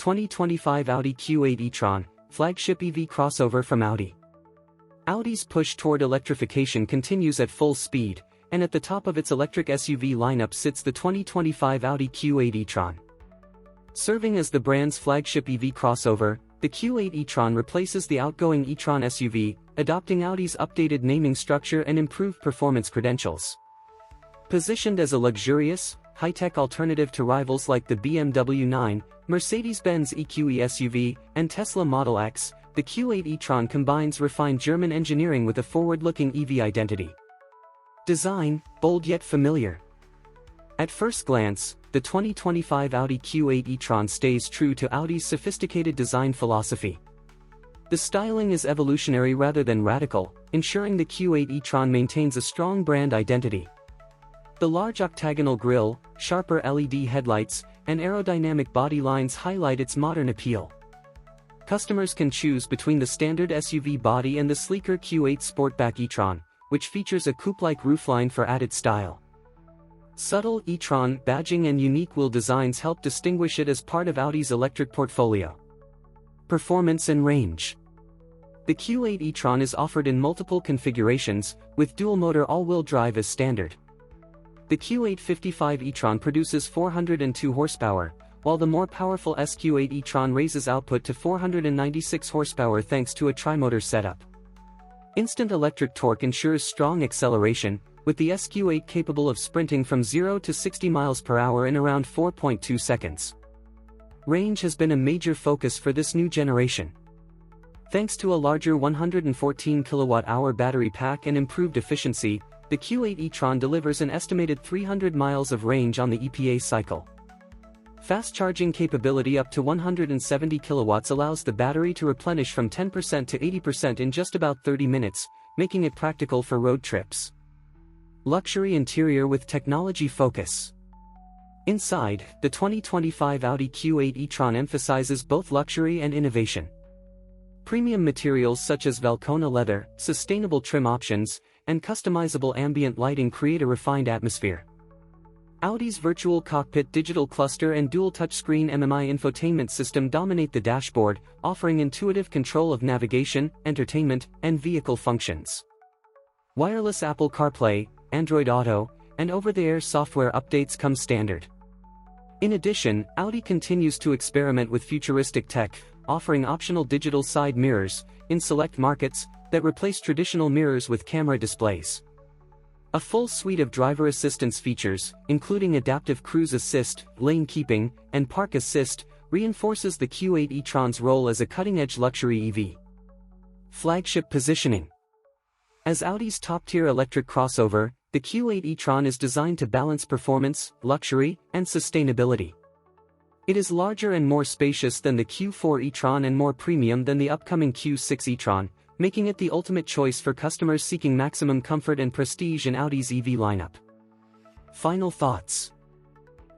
2025 Audi Q8 e-tron, flagship EV crossover from Audi. Audi's push toward electrification continues at full speed, and at the top of its electric SUV lineup sits the 2025 Audi Q8 e-tron. Serving as the brand's flagship EV crossover, the Q8 e-tron replaces the outgoing e-tron SUV, adopting Audi's updated naming structure and improved performance credentials. Positioned as a luxurious, high-tech alternative to rivals like the BMW 9, Mercedes-Benz EQE SUV, and Tesla Model X, the Q8 e-tron combines refined German engineering with a forward-looking EV identity. Design, bold yet familiar. At first glance, the 2025 Audi Q8 e-tron stays true to Audi's sophisticated design philosophy. The styling is evolutionary rather than radical, ensuring the Q8 e-tron maintains a strong brand identity. The large octagonal grille, sharper LED headlights, and aerodynamic body lines highlight its modern appeal. Customers can choose between the standard SUV body and the sleeker Q8 Sportback e-tron, which features a coupe-like roofline for added style. Subtle e-tron badging and unique wheel designs help distinguish it as part of Audi's electric portfolio. Performance and range. The Q8 e-tron is offered in multiple configurations, with dual-motor all-wheel drive as standard. The Q8 55 e-tron produces 402 horsepower, while the more powerful SQ8 e-tron raises output to 496 horsepower thanks to a tri-motor setup. Instant electric torque ensures strong acceleration, with the SQ8 capable of sprinting from 0 to 60 miles per hour in around 4.2 seconds. Range has been a major focus for this new generation. Thanks to a larger 114 kWh battery pack and improved efficiency, the Q8 e-tron delivers an estimated 300 miles of range on the EPA cycle. Fast charging capability up to 170 kilowatts allows the battery to replenish from 10% to 80% in just about 30 minutes, making it practical for road trips. Luxury interior with technology focus. Inside, the 2025 Audi Q8 e-tron emphasizes both luxury and innovation. Premium materials such as Valcona leather, sustainable trim options, and customizable ambient lighting create a refined atmosphere. Audi's virtual cockpit digital cluster and dual touchscreen MMI infotainment system dominate the dashboard, offering intuitive control of navigation, entertainment, and vehicle functions. Wireless Apple CarPlay, Android Auto, and over-the-air software updates come standard. In addition, Audi continues to experiment with futuristic tech, offering optional digital side mirrors, in select markets, that replace traditional mirrors with camera displays. A full suite of driver assistance features, including adaptive cruise assist, lane keeping, and park assist, reinforces the Q8 e-tron's role as a cutting-edge luxury EV. Flagship positioning. As Audi's top-tier electric crossover, the Q8 e-tron is designed to balance performance, luxury, and sustainability. It is larger and more spacious than the Q4 e-tron and more premium than the upcoming Q6 e-tron, making it the ultimate choice for customers seeking maximum comfort and prestige in Audi's EV lineup. Final thoughts.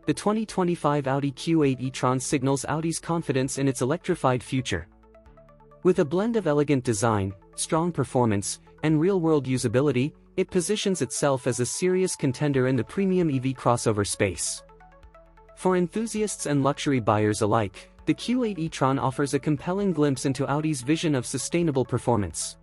The 2025 Audi Q8 e-tron signals Audi's confidence in its electrified future. With a blend of elegant design, strong performance, and real-world usability, it positions itself as a serious contender in the premium EV crossover space. For enthusiasts and luxury buyers alike, the Q8 e-tron offers a compelling glimpse into Audi's vision of sustainable performance.